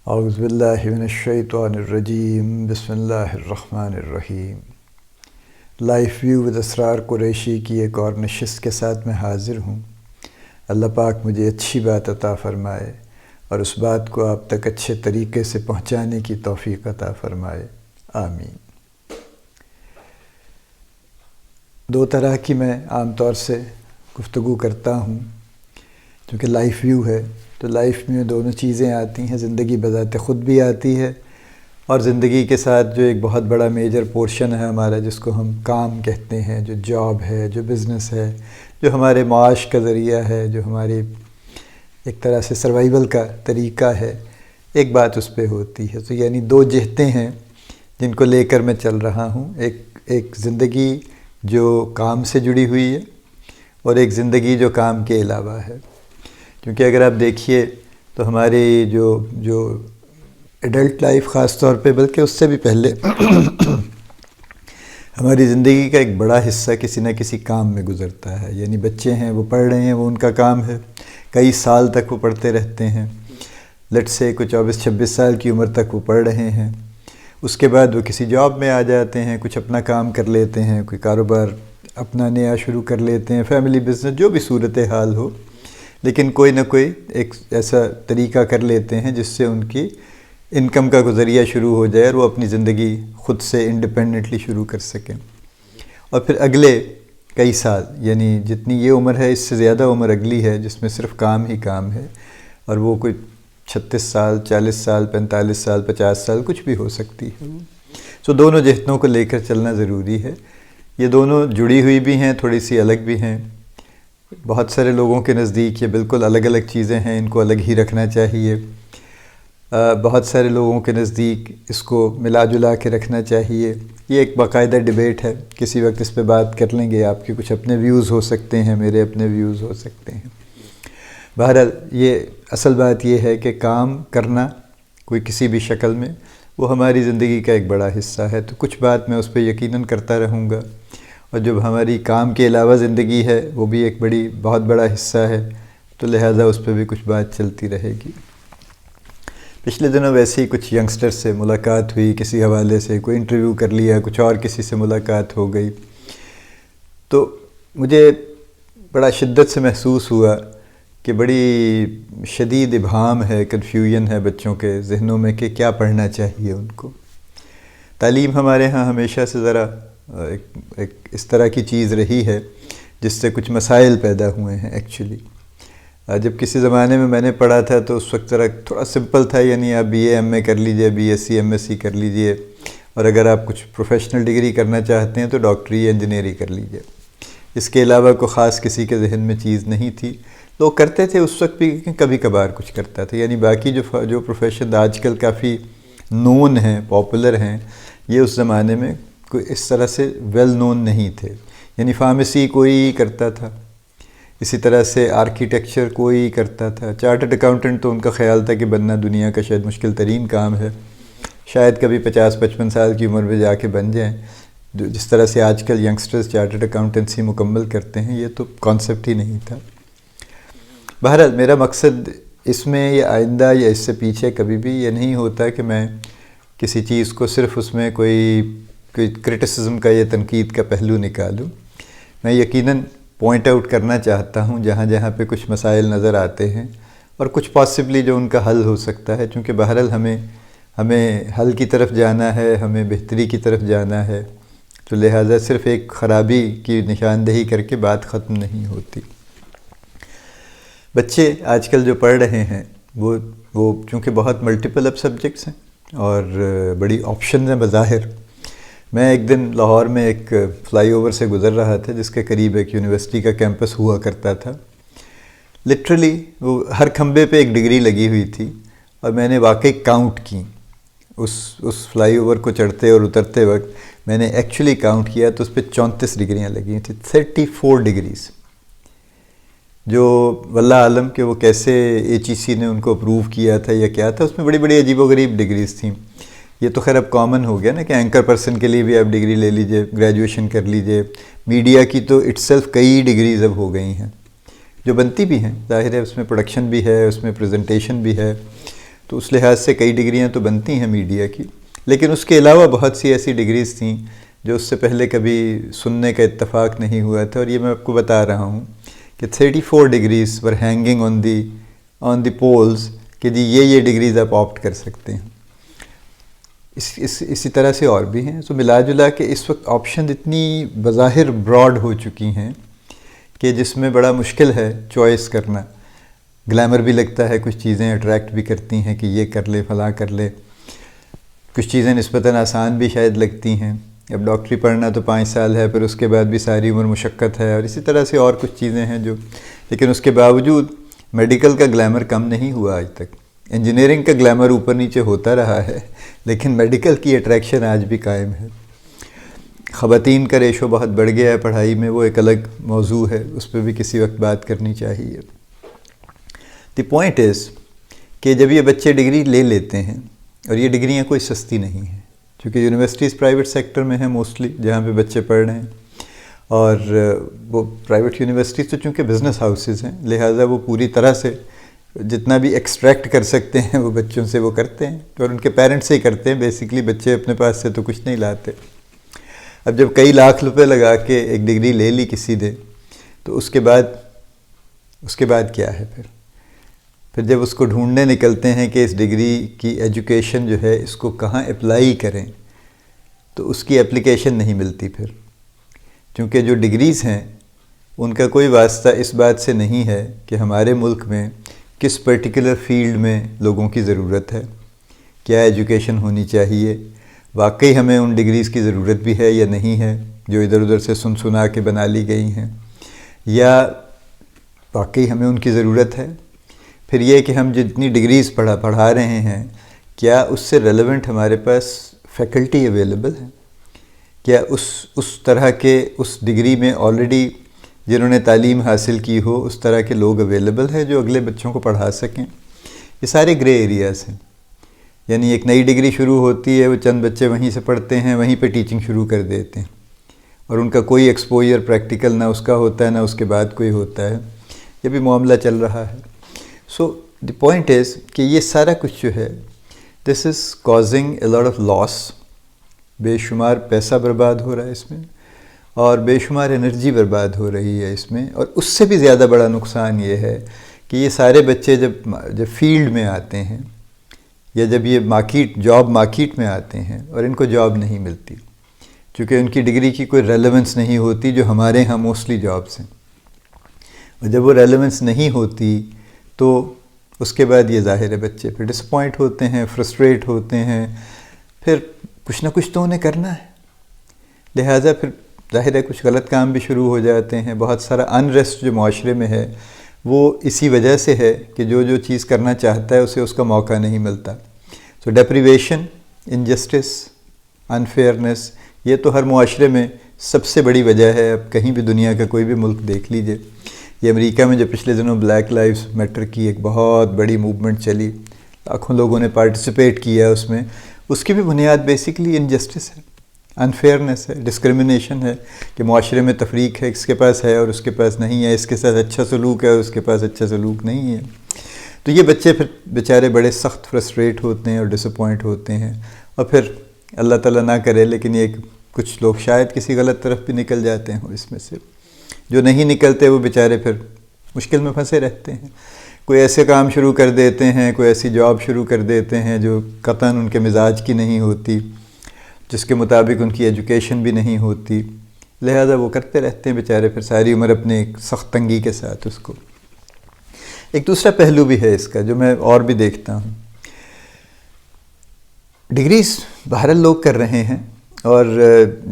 اعوذ باللہ من الشیطان الرجیم بسم اللہ الرحمن الرحیم۔ لائف ویو ود اسرار قریشی کی ایک اور نشست کے ساتھ میں حاضر ہوں۔ اللہ پاک مجھے اچھی بات عطا فرمائے اور اس بات کو آپ تک اچھے طریقے سے پہنچانے کی توفیق عطا فرمائے، آمین۔ دو طرح کی میں عام طور سے گفتگو کرتا ہوں، چونکہ لائف ویو ہے تو لائف میں دونوں چیزیں آتی ہیں، زندگی بذات خود بھی آتی ہے اور زندگی کے ساتھ جو ایک بہت بڑا میجر پورشن ہے ہمارا، جس کو ہم کام کہتے ہیں، جو جاب ہے، جو بزنس ہے، جو ہمارے معاش کا ذریعہ ہے، جو ہماری ایک طرح سے سروائیول کا طریقہ ہے، ایک بات اس پہ ہوتی ہے۔ تو یعنی دو جہتیں ہیں جن کو لے کر میں چل رہا ہوں، ایک زندگی جو کام سے جڑی ہوئی ہے اور ایک زندگی جو کام کے علاوہ ہے۔ کیونکہ اگر آپ دیکھیے تو ہماری جو ایڈلٹ لائف خاص طور پہ، بلکہ اس سے بھی پہلے ہماری زندگی کا ایک بڑا حصہ کسی نہ کسی کام میں گزرتا ہے۔ یعنی بچے ہیں، وہ پڑھ رہے ہیں، وہ ان کا کام ہے، کئی سال تک وہ پڑھتے رہتے ہیں، لیٹ سے کوئی 24-26 سال کی عمر تک وہ پڑھ رہے ہیں۔ اس کے بعد وہ کسی جاب میں آ جاتے ہیں، کچھ اپنا کام کر لیتے ہیں، کوئی کاروبار اپنا نیا شروع کر لیتے ہیں، فیملی بزنس، جو بھی صورتحال ہو، لیکن کوئی نہ کوئی ایک ایسا طریقہ کر لیتے ہیں جس سے ان کی انکم کا گزریہ شروع ہو جائے اور وہ اپنی زندگی خود سے انڈیپینڈنٹلی شروع کر سکیں۔ اور پھر اگلے کئی سال، یعنی جتنی یہ عمر ہے اس سے زیادہ عمر اگلی ہے جس میں صرف کام ہی کام ہے، اور وہ کوئی 36 سال، 40 سال، 45 سال، 50 سال، کچھ بھی ہو سکتی ہے۔ سو دونوں جہتوں کو لے کر چلنا ضروری ہے۔ یہ دونوں جڑی ہوئی بھی ہیں، تھوڑی سی الگ بھی ہیں۔ بہت سارے لوگوں کے نزدیک یہ بالکل الگ الگ چیزیں ہیں، ان کو الگ ہی رکھنا چاہیے۔ بہت سارے لوگوں کے نزدیک اس کو ملا جلا کے رکھنا چاہیے۔ یہ ایک باقاعدہ ڈیبیٹ ہے، کسی وقت اس پہ بات کر لیں گے۔ آپ کے کچھ اپنے ویوز ہو سکتے ہیں، میرے اپنے ویوز ہو سکتے ہیں۔ بہرحال یہ اصل بات یہ ہے کہ کام کرنا کوئی کسی بھی شکل میں، وہ ہماری زندگی کا ایک بڑا حصہ ہے۔ تو کچھ بات میں اس پہ یقیناً کرتا رہوں گا، اور جب ہماری کام کے علاوہ زندگی ہے وہ بھی ایک بہت بڑا حصہ ہے، تو لہٰذا اس پہ بھی کچھ بات چلتی رہے گی۔ پچھلے دنوں ویسے ہی کچھ ینگسٹر سے ملاقات ہوئی، کسی حوالے سے کوئی انٹرویو کر لیا، کچھ اور کسی سے ملاقات ہو گئی، تو مجھے بڑا شدت سے محسوس ہوا کہ بڑی شدید ابہام ہے، کنفیوژن ہے بچوں کے ذہنوں میں کہ کیا پڑھنا چاہیے ان کو۔ تعلیم ہمارے ہاں ہمیشہ سے ذرا ایک اس طرح کی چیز رہی ہے جس سے کچھ مسائل پیدا ہوئے ہیں ایکچولی۔ جب کسی زمانے میں نے پڑھا تھا تو اس وقت تھوڑا سمپل تھا، یعنی آپ بی اے ایم اے کر لیجئے، B S C M S C کر لیجئے، اور اگر آپ کچھ پروفیشنل ڈگری کرنا چاہتے ہیں تو ڈاکٹری انجینئرنگ کر لیجئے۔ اس کے علاوہ کوئی خاص کسی کے ذہن میں چیز نہیں تھی۔ لوگ کرتے تھے اس وقت بھی، کبھی کبھار کچھ کرتا تھا۔ یعنی باقی جو پروفیشن آج کل کافی نون ہیں، پاپولر ہیں، یہ اس زمانے میں کوئی اس طرح سے ویل نون نہیں تھے۔ یعنی فارمیسی کوئی کرتا تھا، اسی طرح سے آرکیٹیکچر کوئی کرتا تھا، چارٹرڈ اکاؤنٹنٹ تو ان کا خیال تھا کہ بننا دنیا کا شاید مشکل ترین کام ہے، شاید کبھی 50-55 سال کی عمر میں جا کے بن جائیں۔ جس طرح سے آج کل ینگسٹرز چارٹرڈ اکاؤنٹنسی مکمل کرتے ہیں، یہ تو کانسیپٹ ہی نہیں تھا۔ بہرحال میرا مقصد اس میں یا آئندہ یا اس سے پیچھے کبھی بھی یہ نہیں ہوتا کہ میں کسی چیز کو صرف اس میں کوئی کرٹیسزم کا یا تنقید کا پہلو نکالوں۔ میں یقیناً پوائنٹ آؤٹ کرنا چاہتا ہوں جہاں جہاں پہ کچھ مسائل نظر آتے ہیں، اور کچھ پاسبلی جو ان کا حل ہو سکتا ہے، چونکہ بہرحال ہمیں حل کی طرف جانا ہے، ہمیں بہتری کی طرف جانا ہے، تو لہٰذا صرف ایک خرابی کی نشاندہی کر کے بات ختم نہیں ہوتی۔ بچے آج کل جو پڑھ رہے ہیں وہ چونکہ بہت ملٹیپل اب سبجیکٹس ہیں اور بڑی آپشنز ہیں بظاہر۔ میں ایک دن لاہور میں ایک فلائی اوور سے گزر رہا تھا جس کے قریب ایک یونیورسٹی کا کیمپس ہوا کرتا تھا۔ لٹرلی وہ ہر کھمبے پہ ایک ڈگری لگی ہوئی تھی، اور میں نے واقعی کاؤنٹ کی اس فلائی اوور کو چڑھتے اور اترتے وقت میں نے ایکچولی کاؤنٹ کیا تو اس پہ 34 ڈگریاں لگی ہوئی تھیں، 34 ڈگریز، جو واللہ عالم کہ وہ کیسے ایچ ای سی نے ان کو اپروو کیا تھا یا کیا تھا۔ اس میں بڑی بڑی عجیب و غریب ڈگریز تھیں۔ یہ تو خیر اب کامن ہو گیا نا کہ اینکر پرسن کے لیے بھی آپ ڈگری لے لیجئے، گریجویشن کر لیجئے۔ میڈیا کی تو اٹ سیلف کئی ڈگریز اب ہو گئی ہیں جو بنتی بھی ہیں، ظاہر ہے اس میں پروڈکشن بھی ہے، اس میں پریزنٹیشن بھی ہے، تو اس لحاظ سے کئی ڈگریاں تو بنتی ہیں میڈیا کی، لیکن اس کے علاوہ بہت سی ایسی ڈگریز تھیں جو اس سے پہلے کبھی سننے کا اتفاق نہیں ہوا تھا، اور یہ میں آپ کو بتا رہا ہوں کہ 34 degrees were hanging on the poles کہ جی یہ ڈگریز آپ آپٹ کر سکتے ہیں۔ اسی طرح سے اور بھی ہیں۔ تو ملا جلا کے اس وقت آپشن اتنی بظاہر براڈ ہو چکی ہیں کہ جس میں بڑا مشکل ہے چوائس کرنا۔ گلیمر بھی لگتا ہے، کچھ چیزیں اٹریکٹ بھی کرتی ہیں کہ یہ کر لے فلاں کر لے، کچھ چیزیں نسبتاً آسان بھی شاید لگتی ہیں۔ اب ڈاکٹری پڑھنا تو 5 سال ہے، پھر اس کے بعد بھی ساری عمر مشقت ہے، اور اسی طرح سے اور کچھ چیزیں ہیں جو، لیکن اس کے باوجود میڈیکل کا گلیمر کم نہیں ہوا آج تک۔ انجینئرنگ کا گلیمر اوپر نیچے ہوتا رہا ہے، لیکن میڈیکل کی اٹریکشن آج بھی قائم ہے۔ خواتین کا ریشو بہت بڑھ گیا ہے پڑھائی میں، وہ ایک الگ موضوع ہے، اس پہ بھی کسی وقت بات کرنی چاہیے۔ دی پوائنٹ از کہ جب یہ بچے ڈگری لے لیتے ہیں، اور یہ ڈگریاں کوئی سستی نہیں ہیں، چونکہ یونیورسٹیز پرائیویٹ سیکٹر میں ہیں موسٹلی جہاں پہ بچے پڑھ رہے ہیں، اور وہ پرائیویٹ یونیورسٹیز تو چونکہ بزنس ہاؤسز ہیں، لہٰذا وہ پوری طرح سے جتنا بھی ایکسٹریکٹ کر سکتے ہیں وہ بچوں سے وہ کرتے ہیں، اور ان کے پیرنٹس سے ہی کرتے ہیں بیسیکلی، بچے اپنے پاس سے تو کچھ نہیں لاتے۔ اب جب کئی لاکھ روپے لگا کے ایک ڈگری لے لی کسی نے، تو اس کے بعد کیا ہے پھر جب اس کو ڈھونڈنے نکلتے ہیں کہ اس ڈگری کی ایجوکیشن جو ہے اس کو کہاں اپلائی کریں، تو اس کی اپلیکیشن نہیں ملتی پھر، چونکہ جو ڈگریز ہیں ان کا کوئی واسطہ اس بات سے نہیں ہے کہ ہمارے ملک میں کس پرٹیکولر فیلڈ میں لوگوں کی ضرورت ہے، کیا ایجوکیشن ہونی چاہیے، واقعی ہمیں ان ڈگریز کی ضرورت بھی ہے یا نہیں ہے جو ادھر ادھر سے سنا کے بنا لی گئی ہیں، یا واقعی ہمیں ان کی ضرورت ہے۔ پھر یہ کہ ہم جتنی ڈگریز پڑھا رہے ہیں، کیا اس سے ریلیونٹ ہمارے پاس فیکلٹی اویلیبل ہے، کیا اس طرح کے اس ڈگری میں آلریڈی جنہوں نے تعلیم حاصل کی ہو اس طرح کے لوگ اویلیبل ہیں جو اگلے بچوں کو پڑھا سکیں۔ یہ سارے گرے ایریاز ہیں، یعنی ایک نئی ڈگری شروع ہوتی ہے، وہ چند بچے وہیں سے پڑھتے ہیں، وہیں پہ ٹیچنگ شروع کر دیتے ہیں، اور ان کا کوئی ایکسپوجر پریکٹیکل نہ اس کا ہوتا ہے، نہ اس کے بعد کوئی ہوتا ہے، یہ بھی معاملہ چل رہا ہے۔ سو دی پوائنٹ از کہ یہ سارا کچھ جو ہے دس is causing a lot of لاس، بے شمار پیسہ برباد ہو رہا ہے اس میں، اور بے شمار انرجی برباد ہو رہی ہے اس میں، اور اس سے بھی زیادہ بڑا نقصان یہ ہے کہ یہ سارے بچے جب فیلڈ میں آتے ہیں، یا جب یہ جاب مارکیٹ میں آتے ہیں، اور ان کو جاب نہیں ملتی، چونکہ ان کی ڈگری کی کوئی ریلیونس نہیں ہوتی جو ہمارے ہاں موسٹلی جابس ہیں، اور جب وہ ریلیونس نہیں ہوتی تو اس کے بعد یہ ظاہر ہے بچے پھر ڈسپوائنٹ ہوتے ہیں، فرسٹریٹ ہوتے ہیں، پھر کچھ نہ کچھ تو انہیں کرنا ہے، لہٰذا پھر ظاہر ہے کچھ غلط کام بھی شروع ہو جاتے ہیں۔ بہت سارا انریسٹ جو معاشرے میں ہے وہ اسی وجہ سے ہے کہ جو چیز کرنا چاہتا ہے اسے اس کا موقع نہیں ملتا۔ سو ڈیپریویشن، انجسٹس، انفیئرنیس، یہ تو ہر معاشرے میں سب سے بڑی وجہ ہے۔ اب کہیں بھی دنیا کا کوئی بھی ملک دیکھ لیجئے، یہ امریکہ میں جو پچھلے دنوں بلیک لائیوز میٹر کی ایک بہت بڑی موومنٹ چلی، لاکھوں لوگوں نے پارٹیسپیٹ کیا اس میں، اس کی بھی بنیاد بیسیکلی انجسٹس ہے، انفیئرنیس ہے، ڈسکرمنیشن ہے، کہ معاشرے میں تفریق ہے، اس کے پاس ہے اور اس کے پاس نہیں ہے، اس کے ساتھ اچھا سلوک ہے اور اس کے پاس اچھا سلوک نہیں ہے۔ تو یہ بچے پھر بیچارے بڑے سخت فرسٹریٹ ہوتے ہیں اور ڈسپوائنٹ ہوتے ہیں، اور پھر اللہ تعالیٰ نہ کرے لیکن یہ کچھ لوگ شاید کسی غلط طرف بھی نکل جاتے ہیں اس میں سے، جو نہیں نکلتے وہ بیچارے پھر مشکل میں پھنسے رہتے ہیں، کوئی ایسے کام شروع کر دیتے ہیں، کوئی ایسی جاب شروع کر دیتے ہیں جو قطعاً ان کے مزاج کی نہیں ہوتی، جس کے مطابق ان کی ایجوکیشن بھی نہیں ہوتی، لہذا وہ کرتے رہتے ہیں بیچارے پھر ساری عمر اپنے ایک سخت تنگی کے ساتھ اس کو۔ ایک دوسرا پہلو بھی ہے اس کا جو میں اور بھی دیکھتا ہوں، ڈگریز بہرحال لوگ کر رہے ہیں، اور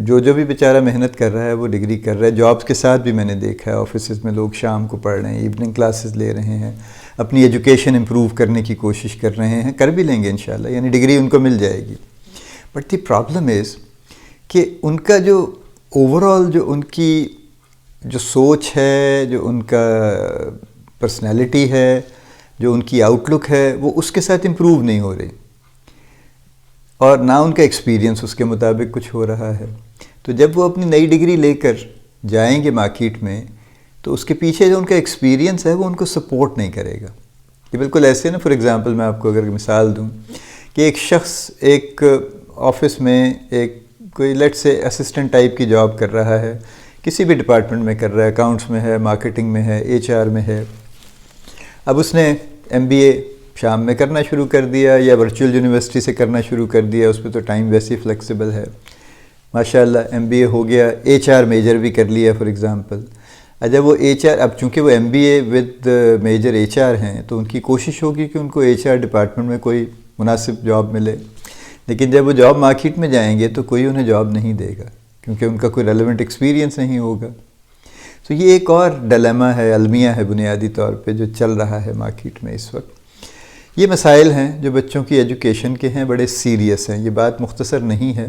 جو بھی بیچارہ محنت کر رہا ہے وہ ڈگری کر رہا ہے، جابس کے ساتھ بھی میں نے دیکھا ہے آفیسز میں لوگ شام کو پڑھ رہے ہیں، ایوننگ کلاسز لے رہے ہیں، اپنی ایجوکیشن امپروو کرنے کی کوشش کر رہے ہیں، کر بھی لیں گے انشاءاللہ، یعنی ڈگری ان کو مل جائے گی۔ بٹ دی پرابلم از کہ ان کا جو اوور آل جو ان کی جو سوچ ہے، جو ان کا پرسنالٹی ہے، جو ان کی آؤٹ لک ہے، وہ اس کے ساتھ امپروو نہیں ہو رہی، اور نہ ان کا ایکسپیرینس اس کے مطابق کچھ ہو رہا ہے۔ تو جب وہ اپنی نئی ڈگری لے کر جائیں گے مارکیٹ میں، تو اس کے پیچھے جو ان کا ایکسپیرینس ہے وہ ان کو سپورٹ نہیں کرے گا، یہ بالکل ایسے نا، فار ایگزامپل میں آپ کو اگر مثال دوں کہ ایک شخص ایک آفس میں ایک کوئی لیٹ سے اسسٹنٹ ٹائپ کی جاب کر رہا ہے، کسی بھی ڈپارٹمنٹ میں کر رہا ہے، اکاؤنٹس میں ہے، مارکیٹنگ میں ہے، HR میں ہے. اب اس نے MBA شام میں کرنا شروع کر دیا یا ورچوئل یونیورسٹی سے کرنا شروع کر دیا. اس پہ تو ٹائم ویسے ہی فلیکسیبل ہے، ماشاءاللہ MBA ہو گیا، HR میجر بھی کر لیا فار ایگزامپل. جب وہ HR، اب چونکہ وہ MBA ود میجر HR ہیں تو ان کی کوشش ہوگی کہ ان کو HR ڈپارٹمنٹ میں کوئی مناسب جاب ملے. لیکن جب وہ جاب مارکیٹ میں جائیں گے تو کوئی انہیں جاب نہیں دے گا کیونکہ ان کا کوئی ریلیونٹ ایکسپیرینس نہیں ہوگا. تو یہ ایک اور ڈیلیما ہے، المیہ ہے بنیادی طور پہ جو چل رہا ہے مارکیٹ میں اس وقت. یہ مسائل ہیں جو بچوں کی ایجوکیشن کے ہیں، بڑے سیریس ہیں. یہ بات مختصر نہیں ہے،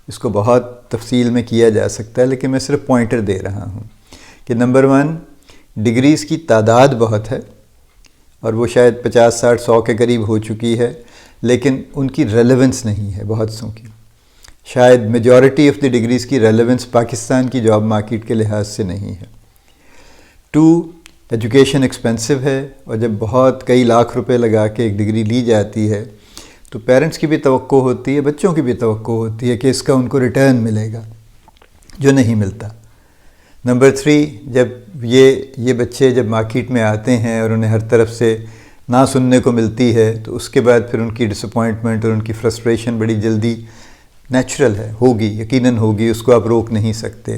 اس کو بہت تفصیل میں کیا جا سکتا ہے، لیکن میں صرف پوائنٹر دے رہا ہوں کہ نمبر 1، ڈگریز کی تعداد بہت ہے اور وہ شاید 50 60 100 کے قریب ہو چکی ہے، لیکن ان کی ریلیونس نہیں ہے بہت سوں کی. شاید میجورٹی آف دی ڈگریز کی ریلیونس پاکستان کی جاب مارکیٹ کے لحاظ سے نہیں ہے. 2، ایجوکیشن ایکسپینسو ہے، اور جب بہت کئی لاکھ روپے لگا کے ایک ڈگری لی جاتی ہے تو پیرنٹس کی بھی توقع ہوتی ہے، بچوں کی بھی توقع ہوتی ہے کہ اس کا ان کو ریٹرن ملے گا، جو نہیں ملتا. نمبر 3، جب یہ بچے جب مارکیٹ میں آتے ہیں اور انہیں ہر طرف سے نہ سننے کو ملتی ہے تو اس کے بعد پھر ان کی ڈس اپوائنٹمنٹ اور ان کی فرسٹریشن بڑی جلدی نیچرل ہے، ہوگی، یقیناً ہوگی، اس کو آپ روک نہیں سکتے.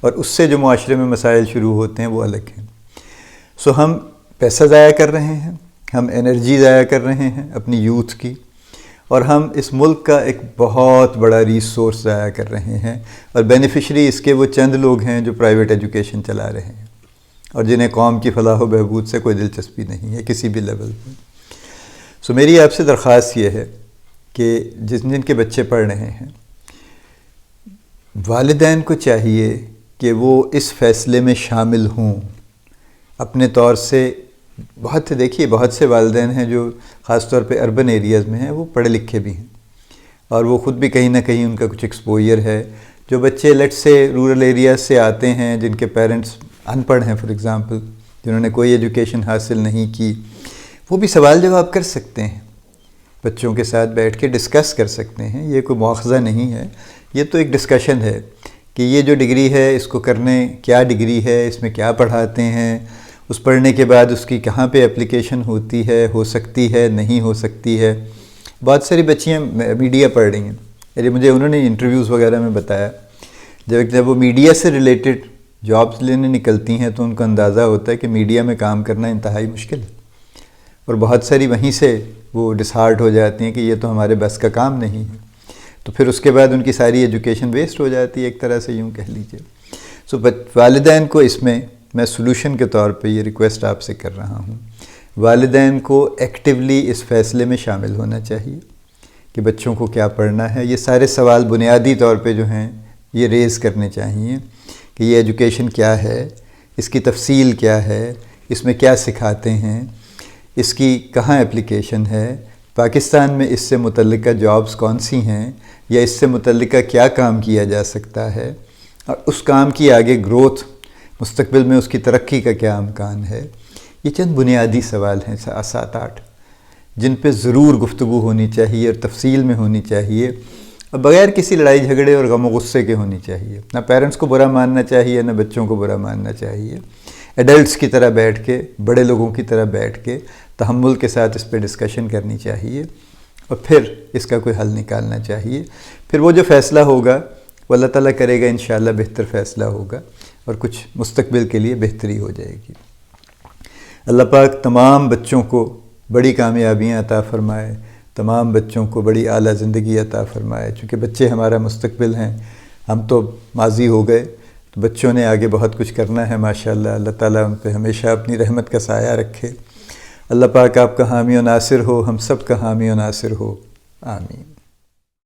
اور اس سے جو معاشرے میں مسائل شروع ہوتے ہیں وہ الگ ہیں. سو ہم پیسہ ضائع کر رہے ہیں، ہم انرجی ضائع کر رہے ہیں اپنی یوتھ کی، اور ہم اس ملک کا ایک بہت بڑا ریسورس ضائع کر رہے ہیں. اور بینیفیشری اس کے وہ چند لوگ ہیں جو پرائیویٹ ایجوکیشن چلا رہے ہیں اور جنہیں قوم کی فلاح و بہبود سے کوئی دلچسپی نہیں ہے کسی بھی لیول پہ. سو میری آپ سے درخواست یہ ہے کہ جن کے بچے پڑھ رہے ہیں، والدین کو چاہیے کہ وہ اس فیصلے میں شامل ہوں اپنے طور سے. دیکھیے بہت سے والدین ہیں جو خاص طور پہ اربن ایریاز میں ہیں، وہ پڑھے لکھے بھی ہیں اور وہ خود بھی کہیں نہ کہیں ان کا کچھ ایکسپوجر ہے. جو بچے لیٹ سے رورل ایریاز سے آتے ہیں، جن کے پیرنٹس ان پڑھ ہیں فار ایگزامپل، جنہوں نے کوئی ایجوکیشن حاصل نہیں کی، وہ بھی سوال جواب کر سکتے ہیں، بچوں کے ساتھ بیٹھ کے ڈسکس کر سکتے ہیں. یہ کوئی مواخذہ نہیں ہے، یہ تو ایک ڈسکشن ہے کہ یہ جو ڈگری ہے اس کو کرنے، کیا ڈگری ہے، اس میں کیا پڑھاتے ہیں، اس پڑھنے کے بعد اس کی کہاں پہ اپلیکیشن ہوتی ہے، ہو سکتی ہے، نہیں ہو سکتی ہے. بہت ساری بچیاں میڈیا پڑھ رہی ہیں، یعنی مجھے انہوں نے انٹرویوز وغیرہ میں بتایا جب وہ میڈیا سے ریلیٹڈ جابس لینے نکلتی ہیں تو ان کو اندازہ ہوتا ہے کہ میڈیا میں کام کرنا انتہائی مشکل ہے، اور بہت ساری وہیں سے وہ ڈسہارٹ ہو جاتی ہیں کہ یہ تو ہمارے بس کا کام نہیں ہے. تو پھر اس کے بعد ان کی ساری ایجوکیشن ویسٹ ہو جاتی ہے ایک طرح سے، یوں کہہ لیجیے. سو والدین کو اس میں سولوشن کے طور پہ یہ ریکویسٹ آپ سے کر رہا ہوں، والدین کو ایکٹیولی اس فیصلے میں شامل ہونا چاہیے کہ بچوں کو کیا پڑھنا ہے. یہ سارے سوال بنیادی طور پہ جو ہیں یہ ریز کرنے چاہیے کہ یہ ایجوکیشن کیا ہے، اس کی تفصیل کیا ہے، اس میں کیا سکھاتے ہیں، اس کی کہاں اپلیکیشن ہے، پاکستان میں اس سے متعلقہ جابز کون سی ہیں، یا اس سے متعلقہ کیا کام کیا جا سکتا ہے، اور اس کام کی آگے گروتھ، مستقبل میں اس کی ترقی کا کیا امکان ہے. یہ چند بنیادی سوال ہیں 7-8 جن پہ ضرور گفتگو ہونی چاہیے اور تفصیل میں ہونی چاہیے، اور بغیر کسی لڑائی جھگڑے اور غم و غصے کے ہونی چاہیے. نہ پیرنٹس کو برا ماننا چاہیے، نہ بچوں کو برا ماننا چاہیے. ایڈلٹس کی طرح بیٹھ کے، بڑے لوگوں کی طرح بیٹھ کے تحمل کے ساتھ اس پہ ڈسکشن کرنی چاہیے، اور پھر اس کا کوئی حل نکالنا چاہیے. پھر وہ جو فیصلہ ہوگا وہ اللہ تعالیٰ کرے گا، انشاءاللہ بہتر فیصلہ ہوگا اور کچھ مستقبل کے لیے بہتری ہو جائے گی. اللہ پاک تمام بچوں کو بڑی کامیابیاں عطا فرمائے، تمام بچوں کو بڑی اعلیٰ زندگی عطا فرمائے. چونکہ بچے ہمارا مستقبل ہیں، ہم تو ماضی ہو گئے، تو بچوں نے آگے بہت کچھ کرنا ہے ماشاءاللہ. اللہ تعالیٰ ان پہ ہمیشہ اپنی رحمت کا سایہ رکھے. اللہ پاک آپ کا حامی و ناصر ہو، ہم سب کا حامی و ناصر ہو. آمین.